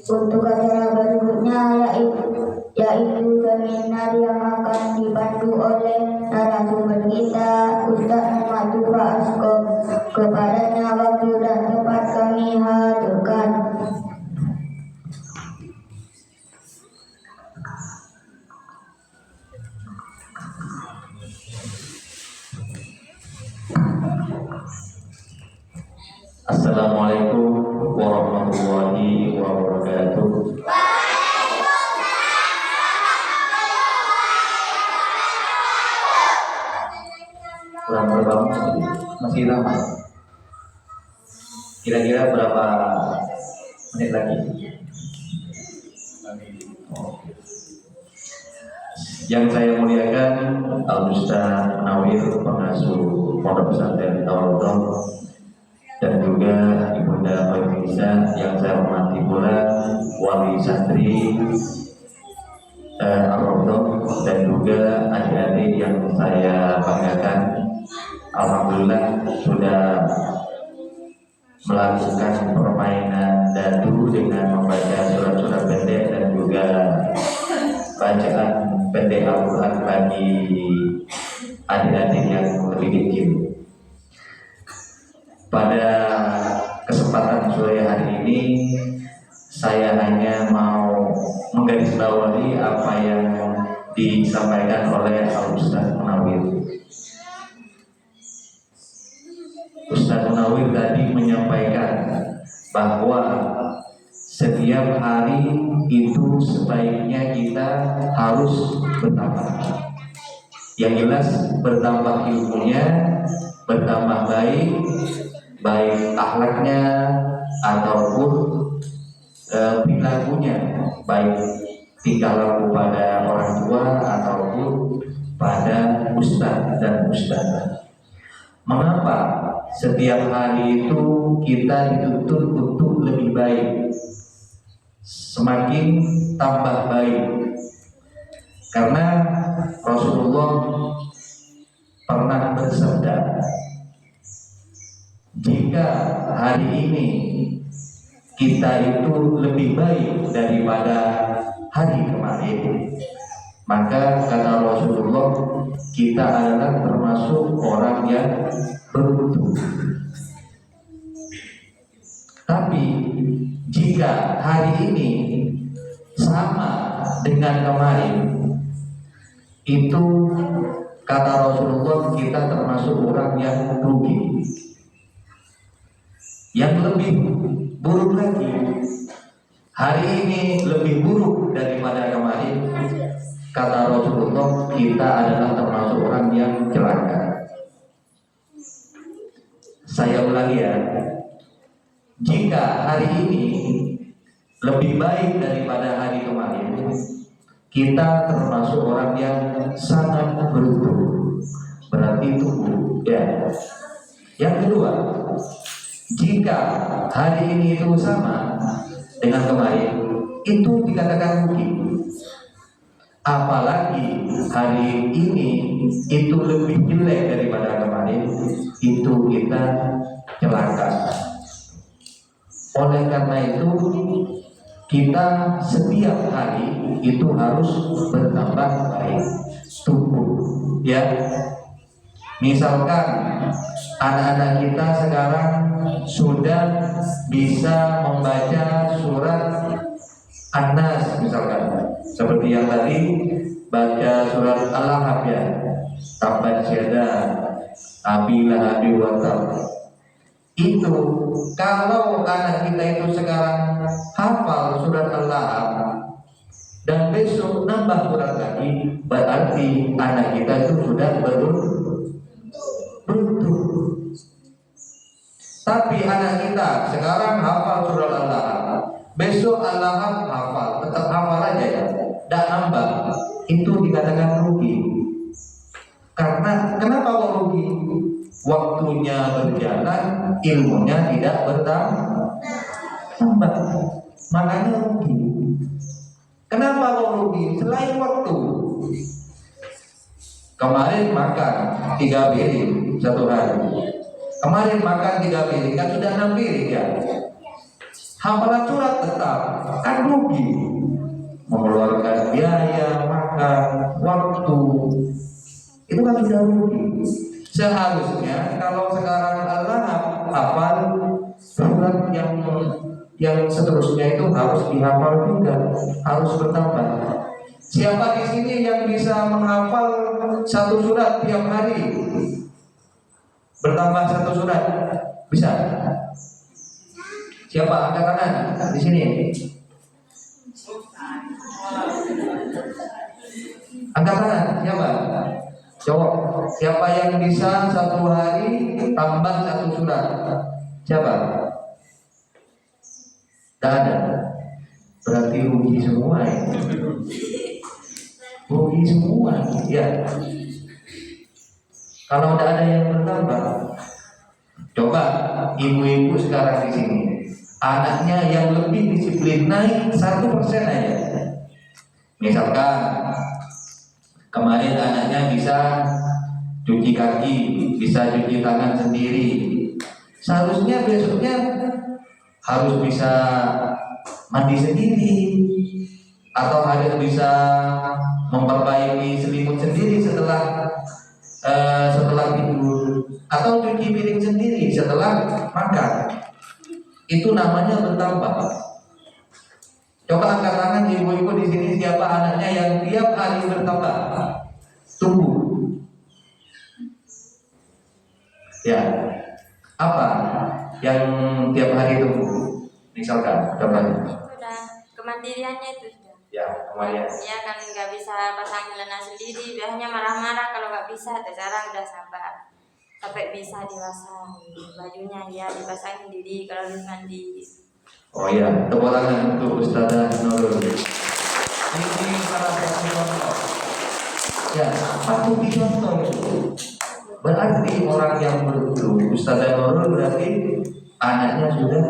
Untuk acara berikutnya yaitu seminar yang akan dipandu oleh narasumber kita Ustaz Muhammad Tufa Asko. Kepadanya waktu dan tempat kami haturkan. Assalamualaikum warahmatullahi wabarakatuh. Kurang berapa masih lama? Kira-kira berapa menit lagi? Yang saya muliakan Al-Ustaz Munawir, pengasuh Pondok Pesantren Darul, dan juga Ibunda Faizah yang saya hormati pula wali santri Ar-Raudhah, dan juga adik-adik yang saya banggakan. Alhamdulillah sudah melakukan permainan dadu dengan membaca surat-surat pendek dan juga bacaan pendek Al-Quran bagi adik-adik yang lebih kecil. Pada kesempatan sore hari ini, saya hanya mau menggarisbawahi apa yang disampaikan oleh Al-Ustaz Munawir. Ustaz Munawir tadi menyampaikan bahwa setiap hari itu sebaiknya kita harus bertambah. Yang jelas bertambah ilmunya, bertambah baik akhlaknya ataupun perilakunya, baik tingkah laku pada orang tua ataupun pada ustaz dan ustazah. Mengapa setiap hari itu kita dituntut untuk lebih baik, semakin tambah baik? Karena Rasulullah pernah bersabda, jika hari ini kita itu lebih baik daripada hari kemarin, maka kata Rasulullah, kita adalah termasuk orang yang beruntung. Tapi jika hari ini sama dengan kemarin, itu kata Rasulullah kita termasuk orang yang rugi. Yang lebih buruk lagi, hari ini lebih buruk daripada kemarin, kata Rasulullah kita adalah termasuk orang yang celaka. Saya ulangi ya, jika hari ini lebih baik daripada hari kemarin, kita termasuk orang yang sangat beruntung. Berarti itu ya. Yang kedua, jika hari ini itu sama dengan kemarin, itu dikatakan rugi. Apalagi hari ini itu lebih jelek daripada kemarin, itu kita celaka. Oleh karena itu, kita setiap hari itu harus bertambah baik, tumbuh, ya. Misalkan anak-anak kita sekarang sudah bisa membaca surat An-Nas, misalkan seperti yang tadi baca surat Al-Lahab ya, tabbat yada abi lahabi wa tab. Itu kalau anak kita itu sekarang hafal surat Al-Lahab dan besok nambah surat lagi, berarti anak kita itu sudah beruntung. Tapi anak kita sekarang hafal surat Al-Lahab, besok Al-Lahab hafal, tetap hafal aja ya, tidak nambah, itu dikatakan rugi. Karena kenapa kok rugi? Waktunya berjalan, ilmunya tidak bertambah, makanya rugi. Kenapa kok rugi? Selain waktu, kemarin makan 3 piring satu hari, Kemarin makan 3 piring, kan sudah 6 piring ya. Hafalan surat tetap, kan rugi. Mengeluarkan biaya, makan, waktu, itu kan sudah rugi. Seharusnya kalau sekarang Allah hafal surat yang seterusnya itu harus dihafal juga, harus bertambah. Siapa di sini yang bisa menghafal 1 surat tiap hari? Bertambah 1 surat, bisa? Siapa? Angkat tangan di sini. Angkat tangan, siapa? Jawab. Siapa yang bisa 1 hari tambah 1 surat? Siapa? Tidak ada. Berarti rugi semua ya. Rugi semua ya. Kalau tidak ada yang bertambah, coba ibu-ibu sekarang di sini, anaknya yang lebih disiplin naik 1% aja. Misalkan kemarin anaknya bisa cuci kaki, bisa cuci tangan sendiri, seharusnya besoknya harus bisa mandi sendiri, atau harus bisa memperbaiki selimut sendiri setelah tidur, atau cuci piring sendiri setelah makan. Itu namanya bertambah. Coba angkat tangan ibu-ibu di sini, siapa anaknya yang tiap hari bertambah? Tunggu. Ya, apa yang tiap hari tunggu? Misalkan, contohnya. Sudah kemandiriannya itu sudah. Ya, kemarin. Dia kan nggak bisa pasang celana sendiri, biasanya marah-marah kalau nggak bisa. Sekarang udah sabar, sampai bisa dipasang bajunya, ya dipasang sendiri kalau harus mandi. Oh ya, tepuk tangan untuk Ustazah Nurul. Ini salah satu contoh. Ya, patut dicontoh itu. Berarti orang yang beruntung, Ustazah Nurul berarti anaknya sudah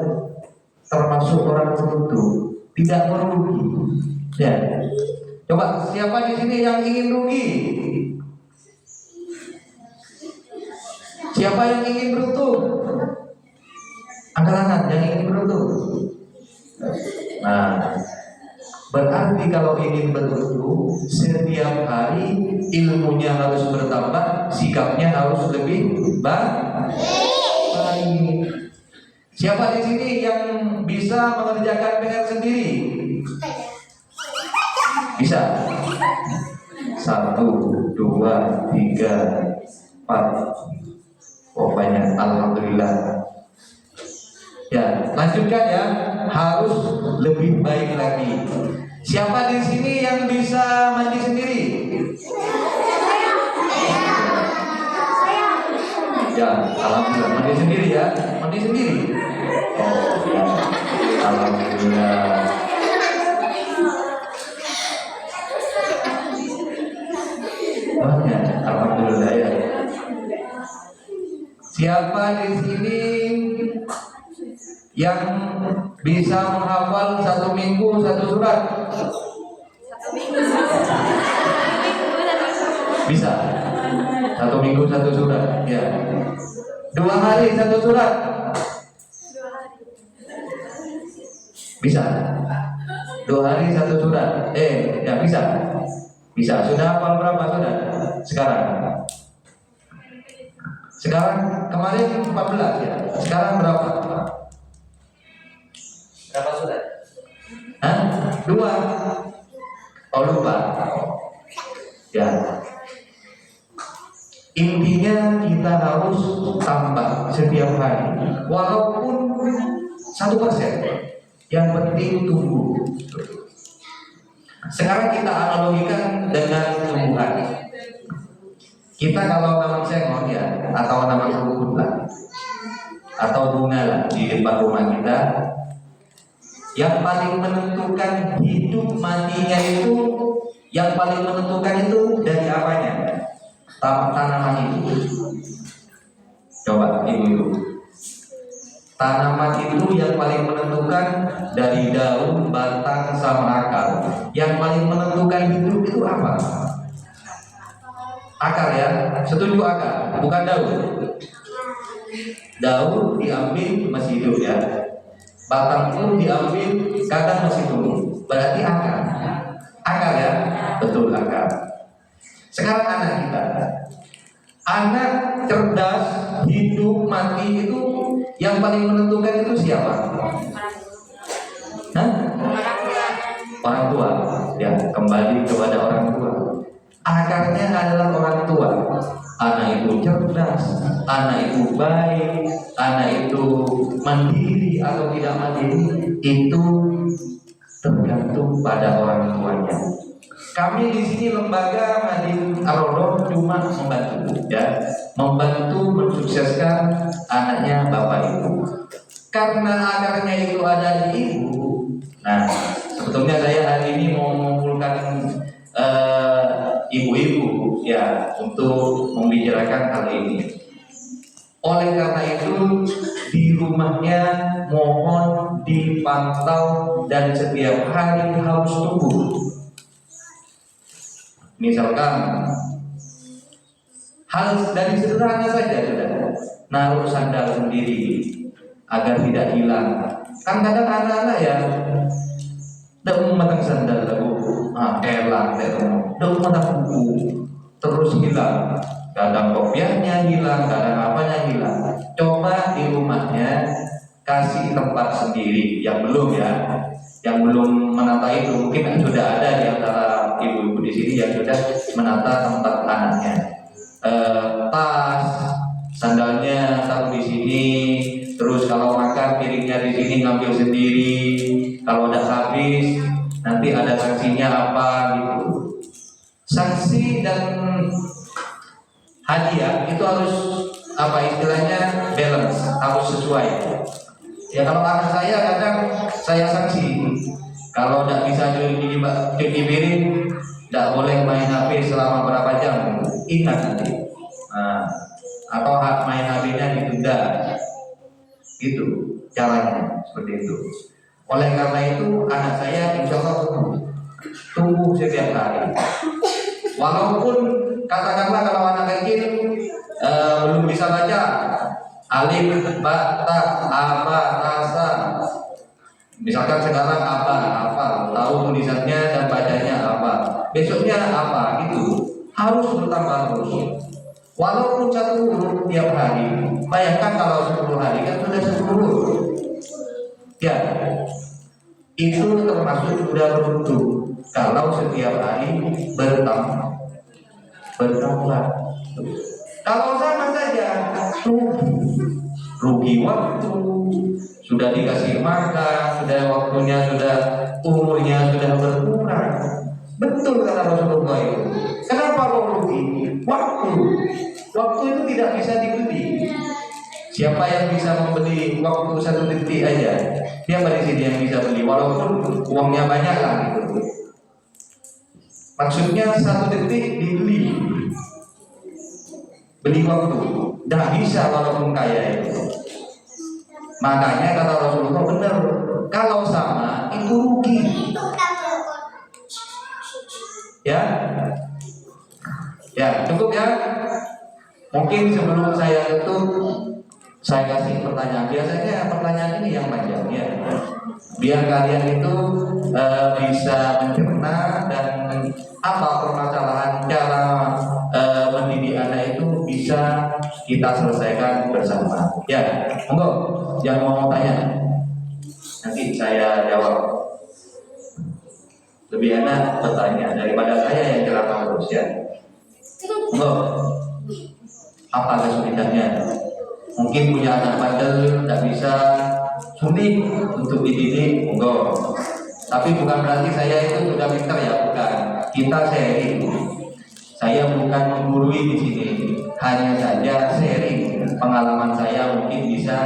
termasuk orang beruntung, tidak merugi. Ya, coba siapa di sini yang ingin rugi? Siapa yang ingin beruntung? Angkat tangan yang ingin beruntung. Nah, berarti kalau ingin beruntung, setiap hari ilmunya harus bertambah, sikapnya harus lebih baik. Siapa di sini yang bisa mengerjakan PR sendiri? Bisa? 1, 2, 3, 4. Oh banyak, alhamdulillah. Ya, lanjutkan ya. Harus lebih baik lagi. Siapa di sini yang bisa mandi sendiri? Ya, alhamdulillah. Mandi sendiri ya. Mandi sendiri. Oh ya, alhamdulillah. Banyak, alhamdulillah ya. Siapa di sini yang bisa menghafal 1 minggu 1 surat? 1 minggu 1 surat. Bisa. 1 minggu 1 surat. Ya. 2 hari 1 surat. 2 hari. Bisa. 2 hari 1 surat. Ya bisa. Bisa. Sudah hafal berapa sudah? Sekarang kemarin 14 ya. Sekarang berapa? Berapa sudah? Hah? 2. Oh lupa. Ya. Intinya kita harus tambah setiap hari, walaupun 1%. Yang penting tunggu. Sekarang kita analogikan dengan tumbuhan. Kita kalau nanam sengon ya, atau nanam rumput lah, atau bunga lah di depan rumah kita, yang paling menentukan hidup matinya itu, yang paling menentukan itu dari apanya? Tanaman itu. Coba ibu-ibu. Tanaman itu yang paling menentukan dari daun, batang, sama akar. Yang paling menentukan hidup itu apa? Akar ya, setuju akar, bukan daun. Daun diambil masih hidup ya. Batang pun diambil kadang masih tumbuh. Berarti akar. Akar ya, betul akar. Sekarang anak kita. Anak cerdas, hidup, mati itu yang paling menentukan itu siapa? Hah? Orang tua. Ya, kembali kepada orang tua. Akarnya adalah orang tua. Anak itu cerdas, anak itu baik, anak itu mandiri atau tidak mandiri, itu tergantung pada orang tuanya. Kami di sini lembaga Madin Ar-Rodoh cuma membantu, ya, membantu mensukseskan anaknya bapak ibu. Karena akarnya itu ada di ibu. Nah, sebetulnya saya hari ini mau mengumpulkan ibu-ibu ya untuk membicarakan hal ini. Oleh karena itu di rumahnya mohon dipantau dan setiap hari harus tunggu. Misalkan hal dari sederhana saja sudah naruh sandal sendiri agar tidak hilang. Kan kadang anak-anak ya dak matang sandal lagu elang dak matang buku terus hilang. Kadang kopiahnya hilang, kadang apanya hilang. Coba di rumahnya kasih tempat sendiri yang belum ya, yang belum menata itu. Mungkin sudah ada di antara ibu-ibu di sini yang sudah menata tempat anaknya. Tas, sandalnya taruh di sini. Terus kalau makan piringnya di sini ngambil sendiri. Kalau udah habis nanti ada sanksinya apa gitu. Sanksi dan hadiah itu harus apa istilahnya balance, harus sesuai. Ya kalau anak saya kadang saya sanksi. Kalau tidak bisa cuci piring, tidak boleh main HP selama berapa jam. Ingat nanti. Nah, atau main HP-nya ditunda. Gitu caranya, seperti itu. Oleh karena itu anak saya insya Allah tumbuh setiap hari. Walaupun katakanlah kalau anak kecil belum bisa baca alif, ba, ta, apa, rasa. Misalkan sekarang apa, tahu tulisannya dan bacanya apa. Besoknya apa, gitu. Harus bertambah terus. Walaupun 1 huruf tiap hari, bayangkan kalau 10 hari kan sudah 10 huruf. Ya, itu termasuk sudah beruntung. Kalau setiap hari bertambah. Kalau sama saja, rugi waktu. Sudah dikasih makan, sudah waktunya, sudah umurnya sudah berkurang. Betul kata Rasulullah itu. Kenapa kok rugi? Waktu. Waktu itu tidak bisa dibeli. Siapa yang bisa membeli waktu 1 detik aja? Siapa di sini yang bisa beli? Walaupun uangnya banyak lah gitu. Maksudnya 1 detik dibeli. Beli waktu. Tidak bisa walaupun kaya itu. Makanya kata Rasulullah benar. Kalau sama itu rugi. Ya, ya cukup ya. Mungkin sebelum saya tutup, saya kasih pertanyaan. Biasanya pertanyaan ini yang panjang ya, biar kalian itu bisa mencerna dan apa permasalahan cara mendidik anak itu bisa kita selesaikan bersama. Ya, monggo yang mau tanya, nanti saya jawab. Lebih enak bertanya daripada saya yang ceramah terus ya. Monggo. Apa kesulitannya? Mungkin punya anak bandel, tidak bisa, sulit untuk dididik, monggo. Tapi bukan berarti saya itu sudah pintar ya, bukan. Kita sharing. Saya bukan menggurui di sini, hanya saja sharing. Pengalaman saya mungkin bisa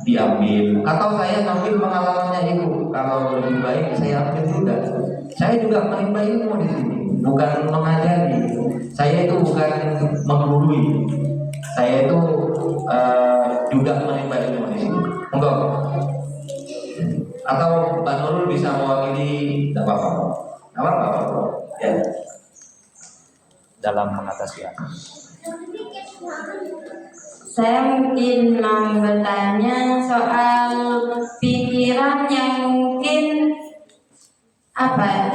diambil, atau saya ngambil pengalamannya ibu. Kalau lebih baik saya ambil juga. Saya juga menimba ilmu di sini, bukan mengajari. Saya itu bukan menggurui. Saya itu juga menimba ilmu di sini. Monggo. Atau Mbak Nurul bisa mewakili, tidak apa-apa. Tidak apa-apa. Ya. Dalam mengatasi apa? Saya mungkin mau bertanya soal pikiran yang mungkin apa ya,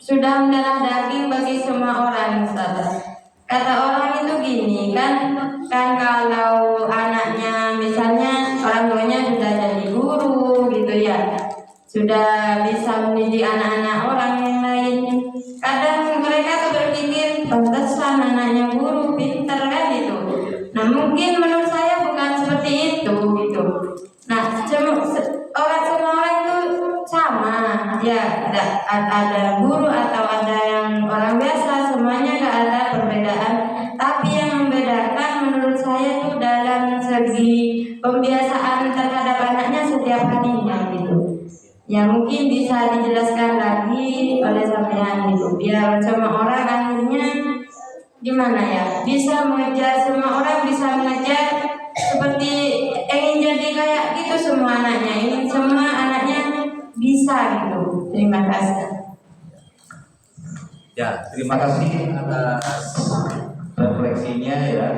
sudah mendarah daging bagi semua orang, Ustaz. Kata orang itu gini kan kalau anaknya misalnya orang tuanya sudah jadi guru gitu ya, sudah bisa mendidik anak-anak orang yang lain. Kadang mereka tuh berpikir pantesan anaknya guru pintar kan gitu. Nah mungkin menurut saya bukan seperti itu gitu. Nah semua orang itu sama ya, ada guru atau ada yang orang biasa, semuanya gak ada perbedaan. Tapi yang membedakan menurut saya itu dalam segi pembiasaan terhadap anaknya setiap harinya gitu. Ya mungkin bisa dijelaskan lagi oleh sampean gitu, biar semua orang akhirnya gimana ya, bisa mengejar, semua orang bisa mengejar seperti ingin jadi kayak gitu semua anaknya, ingin semua anaknya bisa gitu. Terima kasih. Ya, terima kasih atas refleksinya ya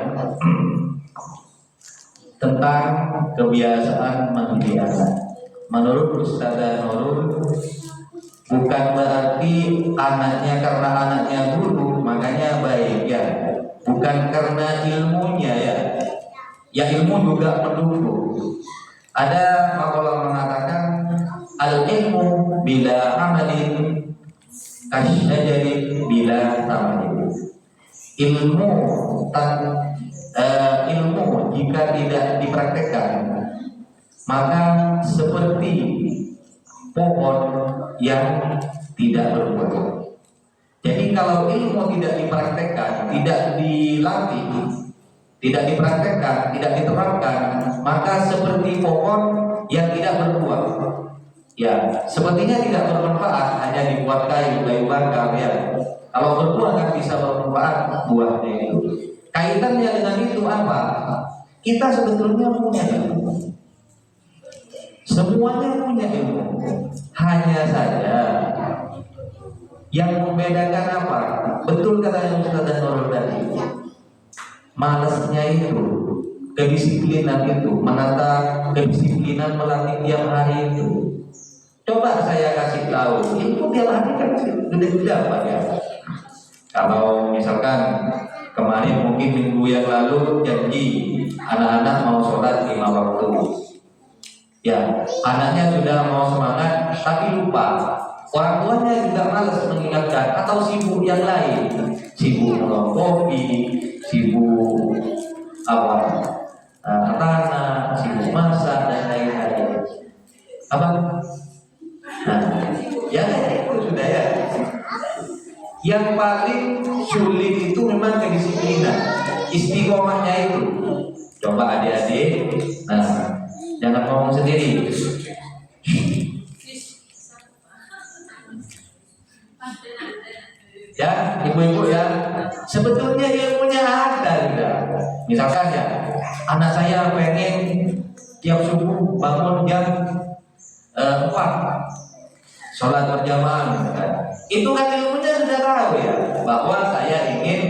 tentang kebiasaan mendidik anak. Menurut Ustazah Nurul, bukan berarti anaknya karena anaknya guru makanya baik ya, bukan karena ilmunya ya. Ya ilmu juga mendukung. Ada makalah mengatakan al ilmu bila amalin kasyajari bila tamalin. Ilmu jika tidak dipraktekkan maka seperti pohon yang tidak berbuah. Jadi kalau ilmu tidak dipraktekkan, tidak dilatih, tidak dipraktekkan, tidak diterapkan, maka seperti pohon yang tidak berbuah. Ya, sepertinya tidak bermanfaat, hanya dibuat kayu bakar ya. Kalau berbuah kan bisa bermanfaat buahnya itu. Kaitannya dengan itu apa? Kita sebetulnya punya ilmu. Semuanya punya ilmu. Hanya saja yang membedakan apa? Betul kata Ustaz Nurul tadi. Malasnya itu, kedisiplinan itu, menata kedisiplinan melatih tiap hari itu. Coba saya kasih tahu, itu tiap hari kan gede-gede apa ya? Kalau misalkan kemarin mungkin minggu yang lalu janji anak-anak mau sholat 5 waktu. Ya, anaknya sudah mau semangat tapi lupa. Orang tuanya juga malas mengingatkan atau sibuk yang lain, sibuk minum kopi, sibuk tanah, sibuk masak dan lain-lain. Nah, ya itu sudah ya. Yang paling sulit itu memang kedisiplinan, istiqomahnya itu. Coba adik-adik, jangan ngomong sendiri. Ya, ibu-ibu ya, sebetulnya ilmunya ada juga. Misalkan ya, anak saya pengen tiap subuh bangun jam 4 sholat berjamaah kan. Itu kan ilmunya sudah tahu ya, bahwa saya ingin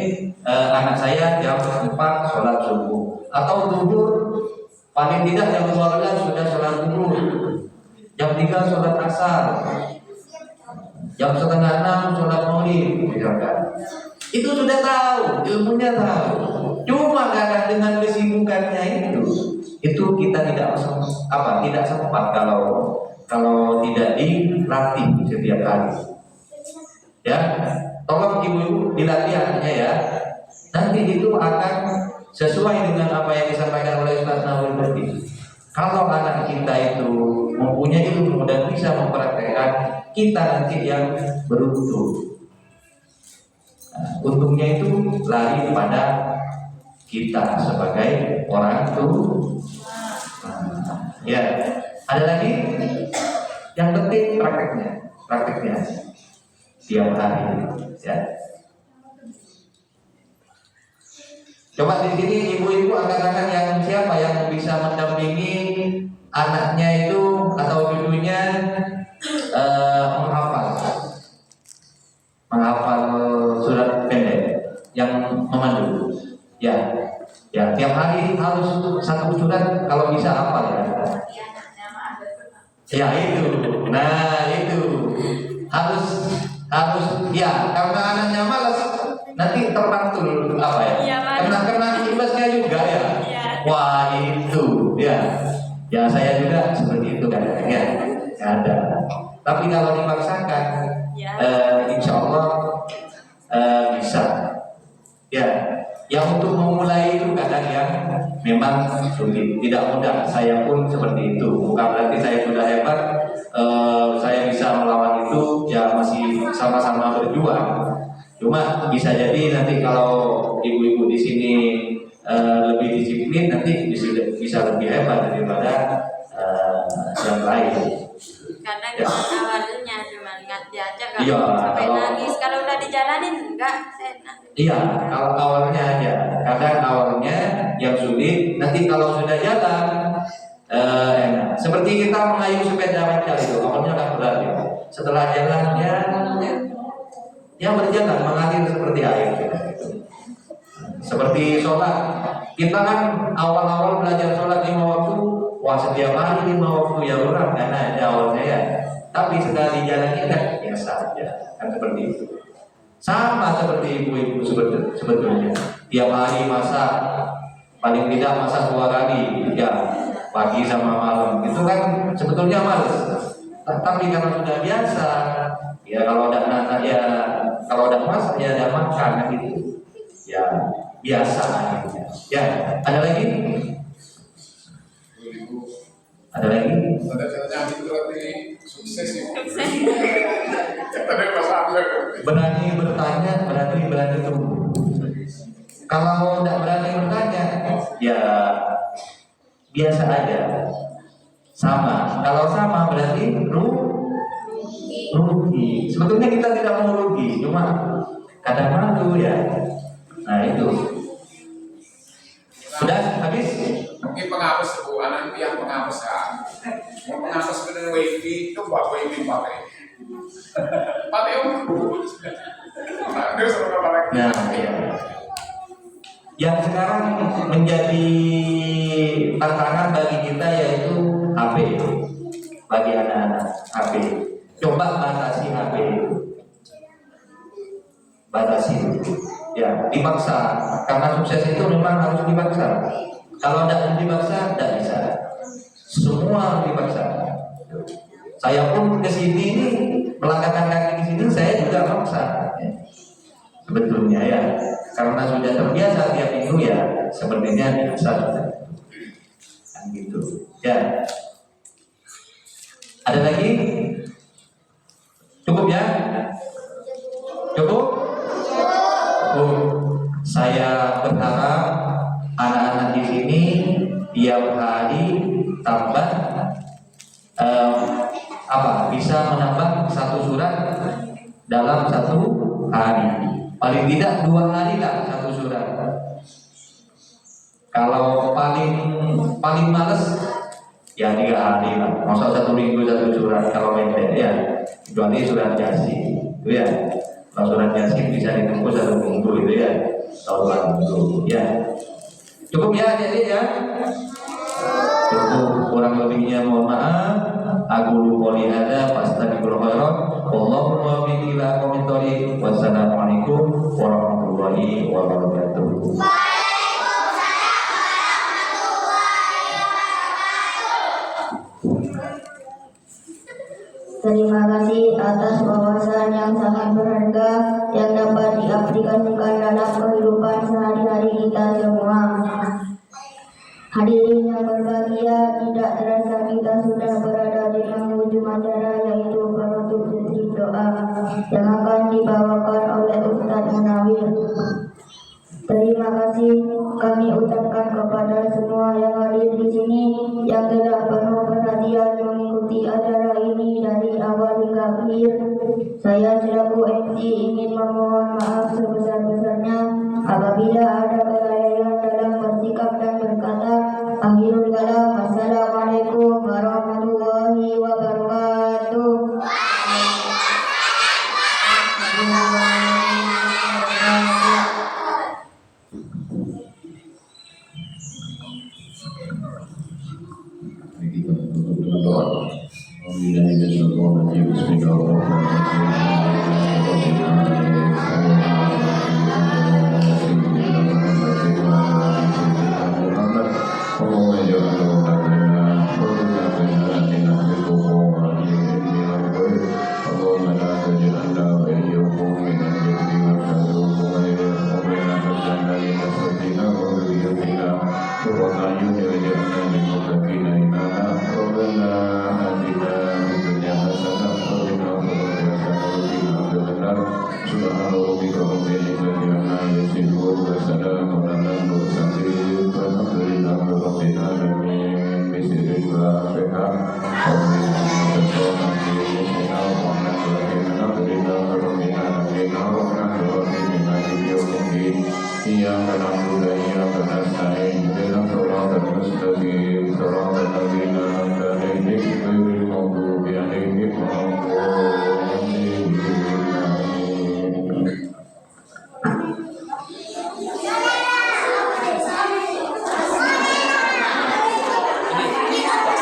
anak saya jam 4 sholat subuh, atau zuhur paling tidak jam 12 sudah sholat zuhur, jam 3 sholat asar, jam 5:30 sholat maghrib misalkan. Itu sudah tahu, ilmunya tahu. Cuma kadang dengan kesibukannya itu kita tidak sempat kalau tidak dilatih setiap hari. Ya, tolong ibu-ibu dilatih anaknya ya. Nanti itu akan sesuai dengan apa yang disampaikan oleh Ustaz Nurul tadi. Kalau anak kita itu mempunyai ilmu dan bisa mempraktekkan, kita nanti yang beruntung. Untungnya itu lari pada kita sebagai orang tua. Ya, ada lagi? Yang penting prakteknya tiap hari. Ya. Coba di sini ibu-ibu angkat-angkat yang siapa yang bisa mendampingi anaknya itu atau cucunya menghafal surat pendek yang memandu. Ya, tiap hari harus surat kalau bisa hafal ya. Ya itu, nah itu harus ya, karena anaknya malas nanti terpantul apa ya? Iya, Kena imbasnya juga ya. Iya. Wah itu ya saya juga seperti itu kadang-kadang ya. Ada. Tapi kalau dipaksakan, Ya. insya Allah bisa. Ya, yang untuk memulai itu kadang yang memang sulit, tidak mudah. Saya pun seperti itu. Bukan berarti saya sudah hebat, saya bisa melawan itu. Ya masih sama-sama berjuang. Cuma bisa jadi nanti kalau ibu-ibu di sini lebih disiplin, nanti bisa lebih hebat daripada yang lain. Kadang Ya. awalnya cuma nggak diajak Iya, sampai kalau- nangis, kalau udah dijalanin enggak enak. Iya, kalau awalnya aja. Kadang awalnya yang sulit, nanti kalau sudah jalan enak. Seperti kita mengayuh sepeda meter itu, awalnya kan berat ya. Setelah jalan ya berjalan mengalir seperti air. Seperti sholat, kita kan awal-awal belajar sholat 5 waktu, wah setiap hari 5 waktu ya orang karena ada awalnya ya. Tapi setelah dijalani kan biasa aja, kan seperti itu. Sama seperti ibu-ibu sebetulnya. Tiap hari masak, paling tidak masak 2 kali, ya pagi sama malam. Itu kan sebetulnya males. Tapi karena sudah biasa, ya kalau ada anak ya, kalau ada masak ya ada makan kan gitu. Ya biasa akhirnya. Ya ada lagi? Ada lagi? Tanda-tandanya itu berarti sukses ya. Tapi masalah. Berani bertanya, berani tumbuh. Kalau tidak berani bertanya, ya biasa aja. Sama. Kalau sama berarti rugi. Sebetulnya kita tidak mau rugi, cuma kadang malu ya. Nah itu. Sudah habis? Mungkin penghapus bu, anak yang penghapus ya. Mau penghapus dengan wifi, coba wifi pakai. Pakai Dia suruh pakai. Nah, ya. Yang sekarang menjadi tantangan bagi kita yaitu HP. Bagi anak-anak HP. Coba batasi HP. Batasi. Ya, dipaksa. Karena sukses itu memang harus dipaksa. Kalau tidak dipaksa, tidak bisa. Semua harus dipaksa. Saya pun ke sini melangkahkan kaki di sini, saya juga maksa. Sebetulnya ya, karena sudah terbiasa tiap minggu ya, sepertinya biasa sudah. Kan gitu. Ya. Ada lagi? Cukup ya? Cukup? Saya berharap anak-anak di sini tiap hari tambah bisa menambah 1 surat dalam 1 hari. Paling tidak 2 hari lah 1 surat. Kalau paling males ya 3 hari lah. Masa 1 minggu 1 surat kalau pendek ya. Kecuali surat Yasin, itu ya. Kalau surat Yasin bisa ditempuh 1 minggu itu ya. Atau 2 minggu ya. Cukup ya adik-adik ya. Cukup, kurang lebihnya mohon maaf. Aku lupa lihada fastaghfirul khairat. Allahumma bihi ila qawmin thoriq. Wassalamualaikum warahmatullahi wabarakatuh. Terima kasih atas wawasan yang sangat berharga yang dapat diaplikasikan dalam kehidupan sehari-hari kita semua. Hadirin yang berbahagia, tidak terasa kita sudah berada di penghujung acara, yaitu penutup sesi doa yang akan dibawakan oleh Ustaz Munawir. Terima kasih kami ucapkan kepada semua yang hadir di sini yang telah penuh perhatian mengikuti acara ini dari awal hingga akhir. Saya selaku MC ingin memohon maaf sebesar-besarnya apabila ada kelalaian dalam bersikap dan berkata. Akhirul kalam. Assalamualaikum warahmatullahi wabarakatuh.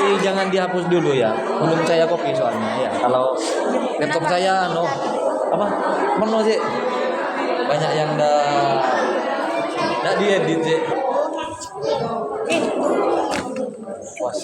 Tapi jangan dihapus dulu ya. Belum saya copy soalnya ya. Kalau laptop saya apa? Penuh sih. Banyak yang diedit sih. Was.